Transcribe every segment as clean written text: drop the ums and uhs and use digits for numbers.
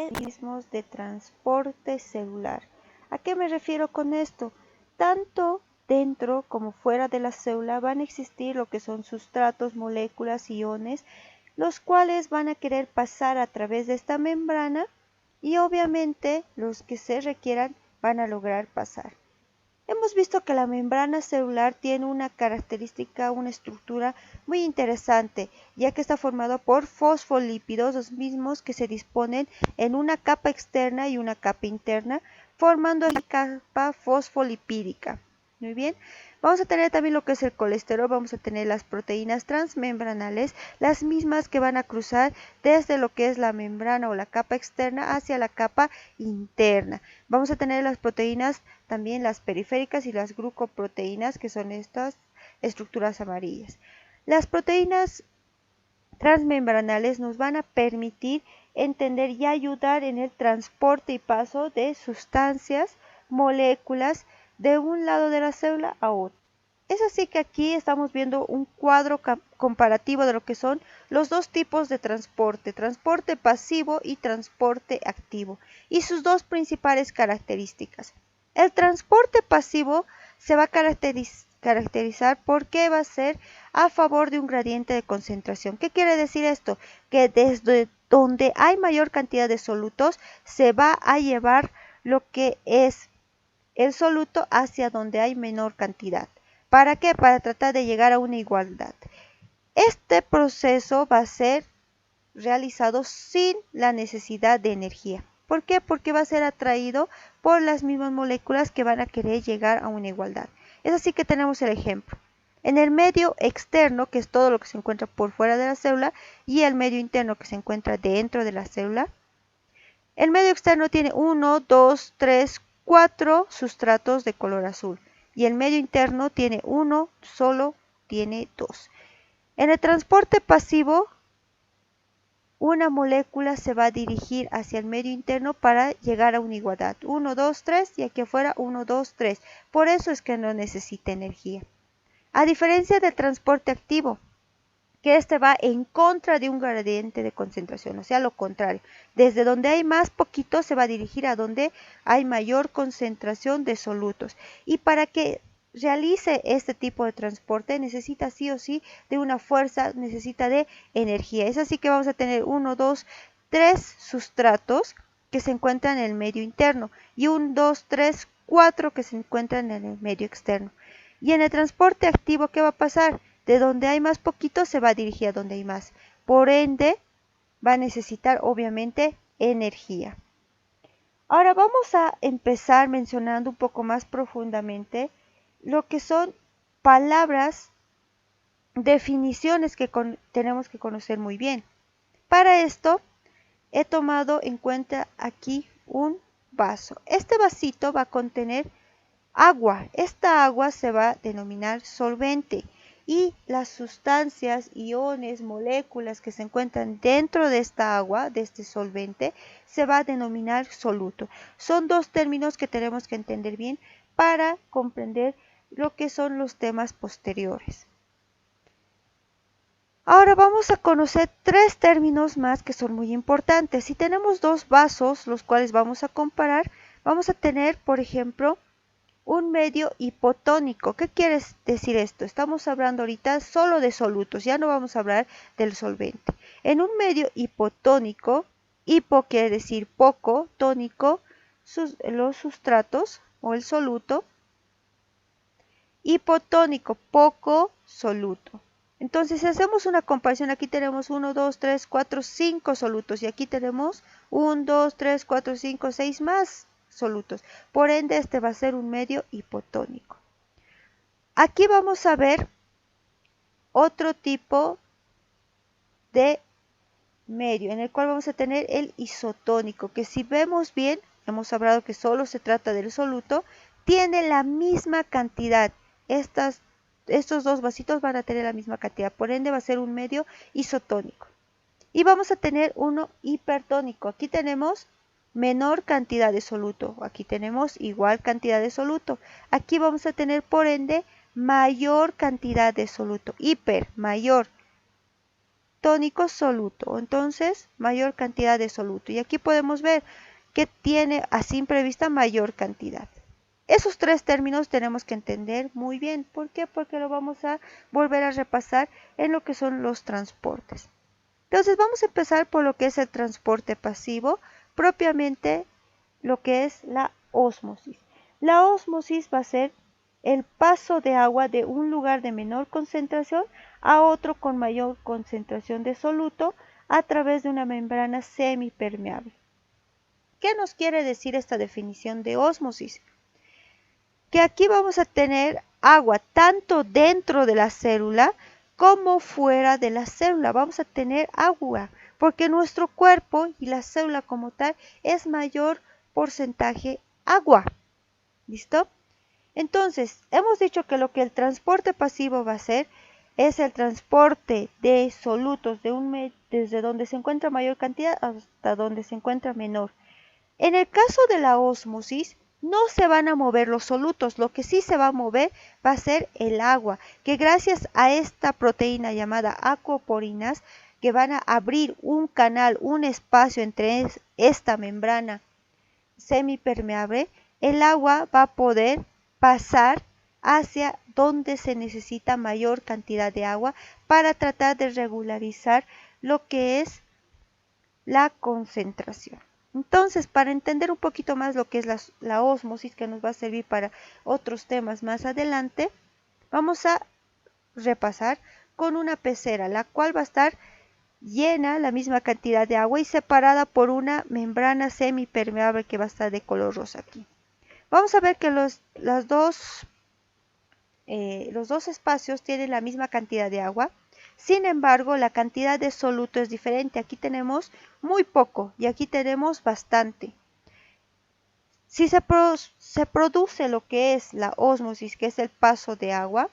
mecanismos de transporte celular. ¿A qué me refiero con esto? Tanto dentro como fuera de la célula van a existir lo que son sustratos, moléculas, iones, los cuales van a querer pasar a través de esta membrana y obviamente los que se requieran van a lograr pasar. Hemos visto que la membrana celular tiene una característica, una estructura muy interesante, ya que está formado por fosfolípidos, los mismos que se disponen en una capa externa y una capa interna, formando la capa fosfolipídica. Muy bien, vamos a tener también lo que es el colesterol, vamos a tener las proteínas transmembranales, las mismas que van a cruzar desde lo que es la membrana o la capa externa hacia la capa interna. Vamos a tener las proteínas, también las periféricas y las glucoproteínas, que son estas estructuras amarillas. Las proteínas transmembranales nos van a permitir entender y ayudar en el transporte y paso de sustancias, moléculas, de un lado de la célula a otro. Es así que aquí estamos viendo un cuadro comparativo de lo que son los dos tipos de transporte, transporte pasivo y transporte activo, y sus dos principales características. El transporte pasivo se va a caracterizar porque va a ser a favor de un gradiente de concentración. ¿Qué quiere decir esto? Que desde donde hay mayor cantidad de solutos se va a llevar lo que es el soluto hacia donde hay menor cantidad. ¿Para qué? Para tratar de llegar a una igualdad. Este proceso va a ser realizado sin la necesidad de energía. ¿Por qué? Porque va a ser atraído por las mismas moléculas que van a querer llegar a una igualdad. Es así que tenemos el ejemplo. En el medio externo, que es todo lo que se encuentra por fuera de la célula, y el medio interno, que se encuentra dentro de la célula, el medio externo tiene 1, 2, 3, 4 sustratos de color azul y el medio interno tiene uno, solo tiene 2. En el transporte pasivo, una molécula se va a dirigir hacia el medio interno para llegar a una igualdad. 1, 2, 3 y aquí afuera 1, 2, 3. Por eso es que no necesita energía. A diferencia del transporte activo, que este va en contra de un gradiente de concentración, o sea, lo contrario. Desde donde hay más poquito se va a dirigir a donde hay mayor concentración de solutos. Y para que realice este tipo de transporte necesita sí o sí de una fuerza, necesita de energía. Es así que vamos a tener 1, 2, 3 sustratos que se encuentran en el medio interno y 1, 2, 3, 4 que se encuentran en el medio externo. Y en el transporte activo, ¿qué va a pasar? De donde hay más poquito se va a dirigir a donde hay más. Por ende, va a necesitar obviamente energía. Ahora vamos a empezar mencionando un poco más profundamente lo que son palabras, definiciones que tenemos que conocer muy bien. Para esto he tomado en cuenta aquí un vaso. Este vasito va a contener agua. Esta agua se va a denominar solvente. Y las sustancias, iones, moléculas que se encuentran dentro de esta agua, de este solvente, se va a denominar soluto. Son dos términos que tenemos que entender bien para comprender lo que son los temas posteriores. Ahora vamos a conocer tres términos más que son muy importantes. Si tenemos dos vasos, los cuales vamos a comparar, vamos a tener, por ejemplo, un medio hipotónico. ¿Qué quiere decir esto? Estamos hablando ahorita solo de solutos, ya no vamos a hablar del solvente. En un medio hipotónico, hipo quiere decir poco, tónico, los sustratos o el soluto, hipotónico, poco soluto. Entonces, si hacemos una comparación, aquí tenemos 1, 2, 3, 4, 5 solutos y aquí tenemos 1, 2, 3, 4, 5, 6 más solutos. Por ende, este va a ser un medio hipotónico. Aquí vamos a ver otro tipo de medio en el cual vamos a tener el isotónico, que si vemos bien, hemos hablado que solo se trata del soluto, tiene la misma cantidad. Estos dos vasitos van a tener la misma cantidad, por ende va a ser un medio isotónico. Y vamos a tener uno hipertónico. Aquí tenemos menor cantidad de soluto, aquí tenemos igual cantidad de soluto. Aquí vamos a tener por ende mayor cantidad de soluto, hiper, mayor. tónico soluto, entonces mayor cantidad de soluto. Y aquí podemos ver que tiene a simple vista mayor cantidad. Esos tres términos tenemos que entender muy bien. ¿Por qué? Porque lo vamos a volver a repasar en lo que son los transportes. Entonces vamos a empezar por lo que es el transporte pasivo, propiamente lo que es la ósmosis. La ósmosis va a ser el paso de agua de un lugar de menor concentración a otro con mayor concentración de soluto a través de una membrana semipermeable. ¿Qué nos quiere decir esta definición de ósmosis? Que aquí vamos a tener agua tanto dentro de la célula como fuera de la célula. Vamos a tener agua porque nuestro cuerpo y la célula como tal es mayor porcentaje agua. ¿Listo? Entonces, hemos dicho que lo que el transporte pasivo va a hacer es el transporte de solutos desde donde se encuentra mayor cantidad hasta donde se encuentra menor. En el caso de la ósmosis, no se van a mover los solutos, lo que sí se va a mover va a ser el agua, que gracias a esta proteína llamada aquaporinas, que van a abrir un canal, un espacio entre esta membrana semipermeable, el agua va a poder pasar hacia donde se necesita mayor cantidad de agua para tratar de regularizar lo que es la concentración. Entonces, para entender un poquito más lo que es la ósmosis, que nos va a servir para otros temas más adelante, vamos a repasar con una pecera, la cual va a estar llena la misma cantidad de agua y separada por una membrana semipermeable que va a estar de color rosa aquí. Vamos a ver que los dos espacios tienen la misma cantidad de agua. Sin embargo, la cantidad de soluto es diferente. Aquí tenemos muy poco y aquí tenemos bastante. Si se produce lo que es la ósmosis, que es el paso de agua,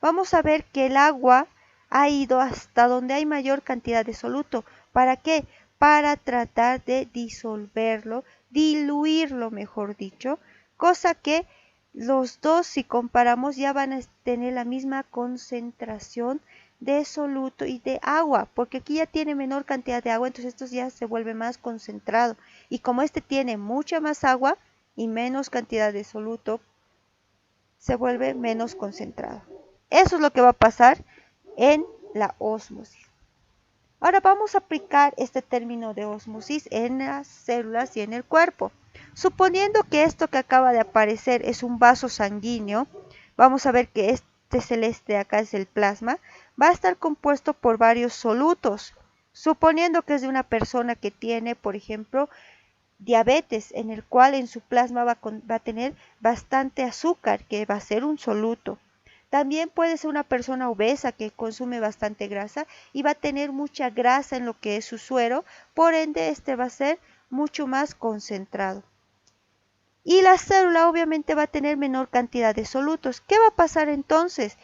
vamos a ver que el agua ha ido hasta donde hay mayor cantidad de soluto. ¿Para qué? Para tratar de disolverlo, diluirlo mejor dicho, cosa que los dos, si comparamos, ya van a tener la misma concentración de soluto y de agua, porque aquí ya tiene menor cantidad de agua, entonces esto ya se vuelve más concentrado. Y como este tiene mucha más agua y menos cantidad de soluto, se vuelve menos concentrado. Eso es lo que va a pasar en la ósmosis. Ahora vamos a aplicar este término de ósmosis en las células y en el cuerpo. Suponiendo que esto que acaba de aparecer es un vaso sanguíneo, vamos a ver que este celeste de acá es el plasma, va a estar compuesto por varios solutos. Suponiendo que es de una persona que tiene, por ejemplo, diabetes, en el cual en su plasma va a tener bastante azúcar, que va a ser un soluto. También puede ser una persona obesa que consume bastante grasa y va a tener mucha grasa en lo que es su suero, por ende este va a ser mucho más concentrado. Y la célula obviamente va a tener menor cantidad de solutos. ¿Qué va a pasar entonces?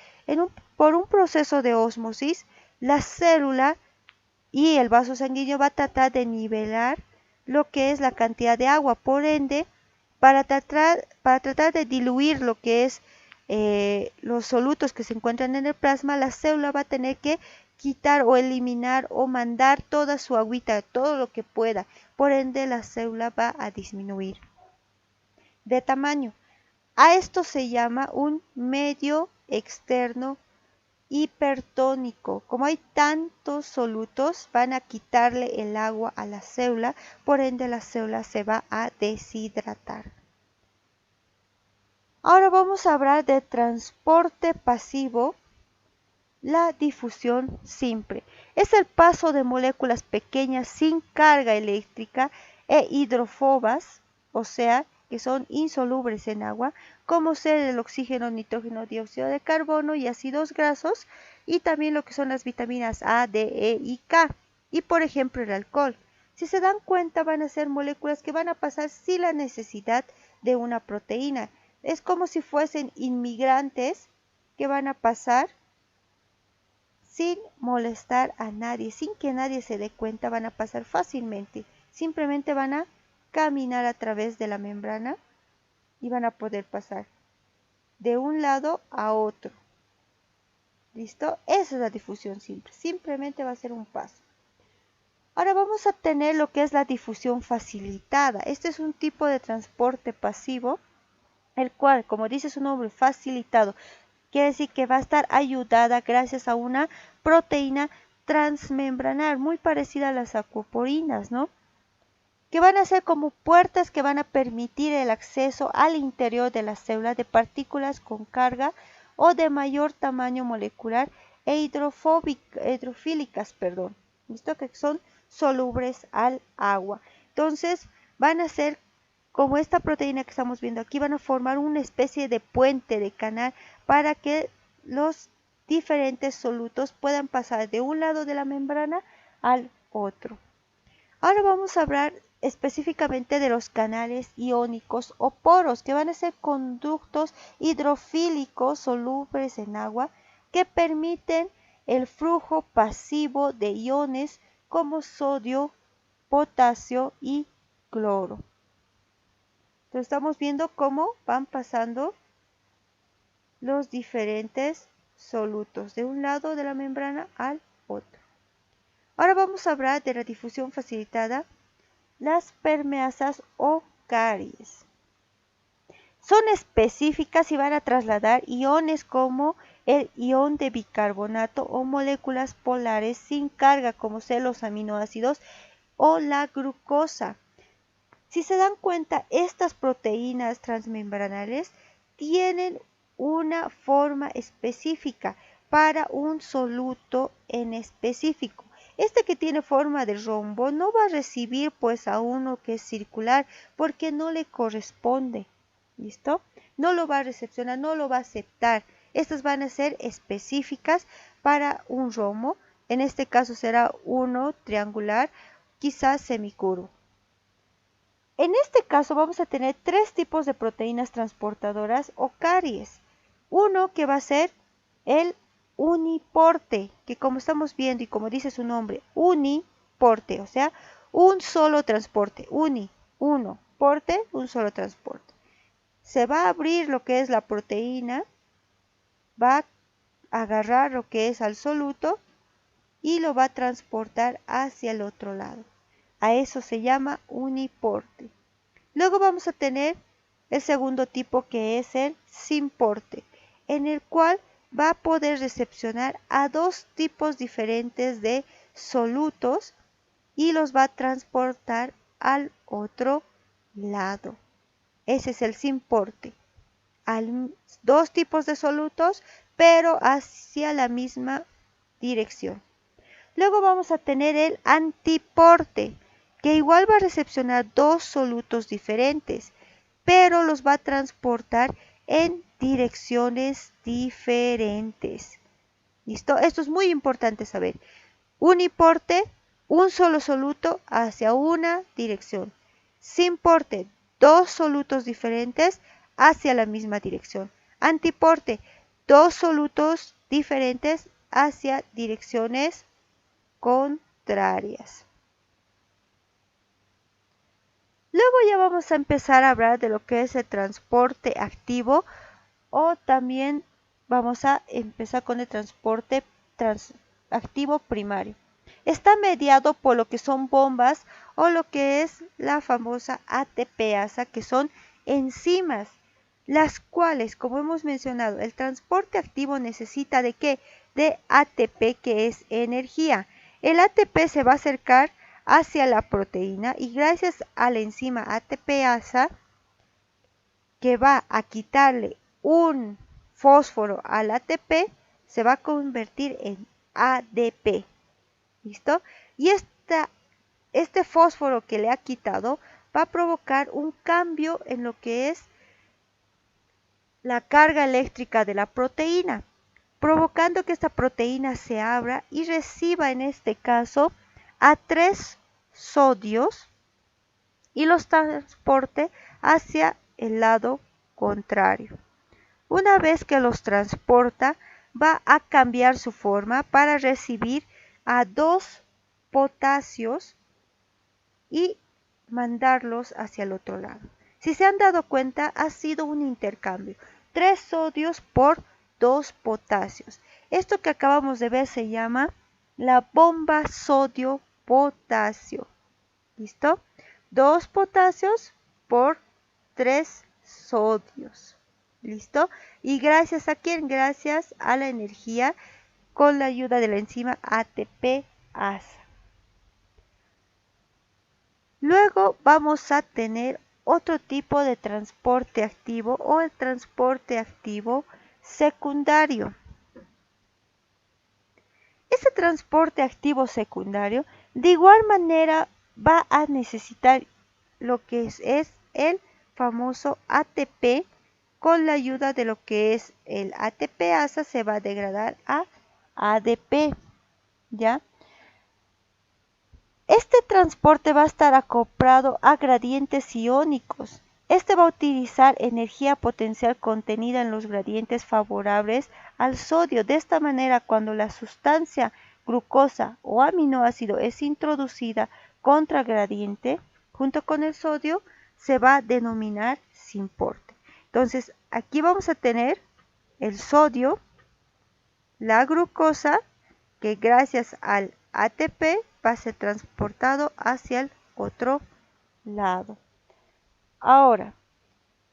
Por un proceso de ósmosis, la célula y el vaso sanguíneo va a tratar de nivelar lo que es la cantidad de agua. Por ende, para tratar de diluir lo que es los solutos que se encuentran en el plasma, la célula va a tener que quitar o eliminar o mandar toda su agüita, todo lo que pueda. Por ende, la célula va a disminuir de tamaño. A esto se llama un medio externo hipertónico. Como hay tantos solutos, van a quitarle el agua a la célula, por ende la célula se va a deshidratar. Ahora vamos a hablar de transporte pasivo. La difusión simple es el paso de moléculas pequeñas sin carga eléctrica e hidrófobas, o sea, que son insolubles en agua, como ser el oxígeno, nitrógeno, dióxido de carbono y ácidos grasos, y también lo que son las vitaminas A, D, E y K, y por ejemplo el alcohol. Si se dan cuenta, van a ser moléculas que van a pasar sin la necesidad de una proteína. Es como si fuesen inmigrantes que van a pasar sin molestar a nadie, sin que nadie se dé cuenta, van a pasar fácilmente. Simplemente van a caminar a través de la membrana y van a poder pasar de un lado a otro. ¿Listo? Esa es la difusión simple. Simplemente va a ser un paso. Ahora vamos a tener lo que es la difusión facilitada. Este es un tipo de transporte pasivo, el cual, como dice su nombre, facilitado, quiere decir que va a estar ayudada gracias a una proteína transmembranar, muy parecida a las acuoporinas, ¿no? Que van a ser como puertas que van a permitir el acceso al interior de la célula de partículas con carga o de mayor tamaño molecular e hidrofílicas, ¿listo? Que son solubles al agua. Entonces van a ser como esta proteína que estamos viendo aquí, van a formar una especie de puente, de canal, para que los diferentes solutos puedan pasar de un lado de la membrana al otro. Ahora vamos a hablar específicamente de los canales iónicos o poros, que van a ser conductos hidrofílicos solubles en agua que permiten el flujo pasivo de iones como sodio, potasio y cloro. Entonces estamos viendo cómo van pasando los diferentes solutos de un lado de la membrana al otro. Ahora vamos a hablar de la difusión facilitada, las permeasas o caries. Son específicas y van a trasladar iones como el ion de bicarbonato o moléculas polares sin carga como son los aminoácidos o la glucosa. Si se dan cuenta, estas proteínas transmembranales tienen una forma específica para un soluto en específico. Este que tiene forma de rombo no va a recibir pues a uno que es circular porque no le corresponde. ¿Listo? No lo va a recepcionar, no lo va a aceptar. Estas van a ser específicas para un rombo. En este caso será uno triangular, quizás semicurvo. En este caso vamos a tener tres tipos de proteínas transportadoras o caries. Uno que va a ser el uniporte, que como estamos viendo y como dice su nombre, uniporte, o sea, un solo transporte, uno, porte, un solo transporte. Se va a abrir lo que es la proteína, va a agarrar lo que es al soluto y lo va a transportar hacia el otro lado. A eso se llama uniporte. Luego vamos a tener el segundo tipo que es el simporte, en el cual va a poder recepcionar a dos tipos diferentes de solutos y los va a transportar al otro lado. Ese es el simporte. Dos tipos de solutos, pero hacia la misma dirección. Luego vamos a tener el antiporte, que igual va a recepcionar dos solutos diferentes, pero los va a transportar en direcciones diferentes. ¿Listo? Esto es muy importante saber. Uniporte, un solo soluto hacia una dirección. Simporte, dos solutos diferentes hacia la misma dirección. Antiporte, dos solutos diferentes hacia direcciones contrarias. Luego ya vamos a empezar a hablar de lo que es el transporte activo o también vamos a empezar con el transporte activo primario. Está mediado por lo que son bombas o lo que es la famosa ATPasa, que son enzimas, las cuales, como hemos mencionado, el transporte activo necesita ¿de qué? De ATP, que es energía. El ATP se va a acercar hacia la proteína y gracias a la enzima ATPasa, que va a quitarle un fósforo al ATP, se va a convertir en ADP. ¿Listo? Y este fósforo que le ha quitado va a provocar un cambio en lo que es la carga eléctrica de la proteína, provocando que esta proteína se abra y reciba en este caso a 3 sodios y los transporte hacia el lado contrario. Una vez que los transporta, va a cambiar su forma para recibir a 2 potasios y mandarlos hacia el otro lado. Si se han dado cuenta, ha sido un intercambio. 3 sodios por 2 potasios. Esto que acabamos de ver se llama la bomba sodio-potasio. ¿Listo? 2 potasios por 3 sodios. ¿Listo? ¿Y gracias a quién? Gracias a la energía con la ayuda de la enzima ATP-ASA. Luego vamos a tener otro tipo de transporte activo o el transporte activo secundario. Este transporte activo secundario de igual manera va a necesitar lo que es el famoso ATP. Con la ayuda de lo que es el ATP-ASA se va a degradar a ADP, ¿ya? Este transporte va a estar acoplado a gradientes iónicos. Este va a utilizar energía potencial contenida en los gradientes favorables al sodio. De esta manera, cuando la sustancia glucosa o aminoácido es introducida contra gradiente junto con el sodio, se va a denominar sin porte. Entonces, aquí vamos a tener el sodio, la glucosa, que gracias al ATP va a ser transportado hacia el otro lado. Ahora,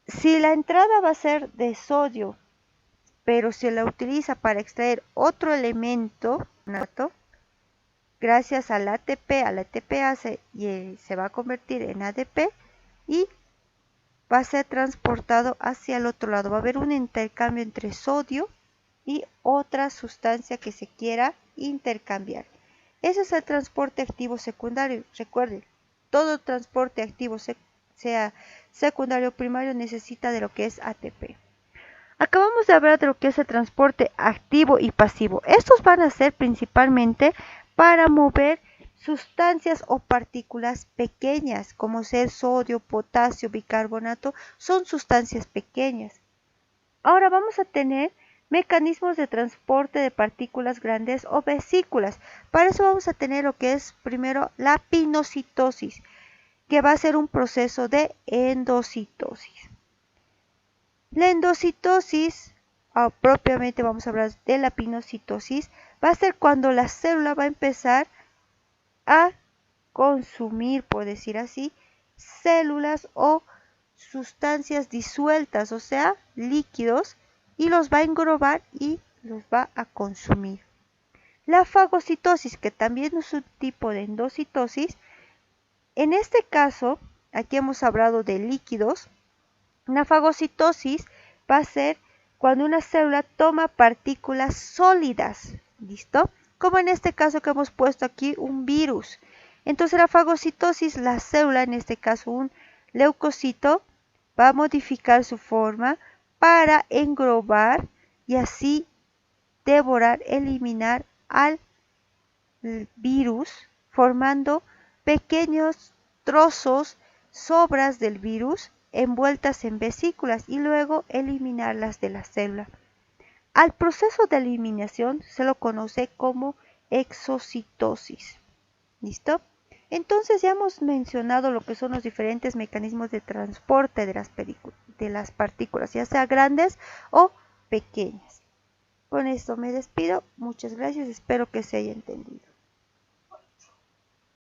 si la entrada va a ser de sodio, pero se la utiliza para extraer otro elemento, gracias al ATP, al ATPase, y se va a convertir en ADP y va a ser transportado hacia el otro lado. Va a haber un intercambio entre sodio y otra sustancia que se quiera intercambiar. Ese es el transporte activo secundario. Recuerden, todo transporte activo, sea secundario o primario, necesita de lo que es ATP. Acabamos de hablar de lo que es el transporte activo y pasivo. Estos van a ser principalmente para mover sustancias o partículas pequeñas, como ser sodio, potasio, bicarbonato, son sustancias pequeñas. Ahora vamos a tener mecanismos de transporte de partículas grandes o vesículas. Para eso vamos a tener lo que es primero la pinocitosis, que va a ser un proceso de endocitosis. La endocitosis, propiamente vamos a hablar de la pinocitosis, va a ser cuando la célula va a empezar a consumir, por decir así, células o sustancias disueltas, o sea, líquidos, y los va a englobar y los va a consumir. La fagocitosis, que también es un tipo de endocitosis, en este caso, aquí hemos hablado de líquidos. La fagocitosis va a ser cuando una célula toma partículas sólidas, ¿listo? Como en este caso que hemos puesto aquí un virus. Entonces la fagocitosis, la célula, en este caso un leucocito, va a modificar su forma para englobar y así devorar, eliminar al virus, formando pequeños trozos, sobras del virus envueltas en vesículas y luego eliminarlas de la célula. Al proceso de eliminación se lo conoce como exocitosis. ¿Listo? Entonces ya hemos mencionado lo que son los diferentes mecanismos de transporte de las partículas, ya sea grandes o pequeñas. Con esto me despido. Muchas gracias. Espero que se haya entendido.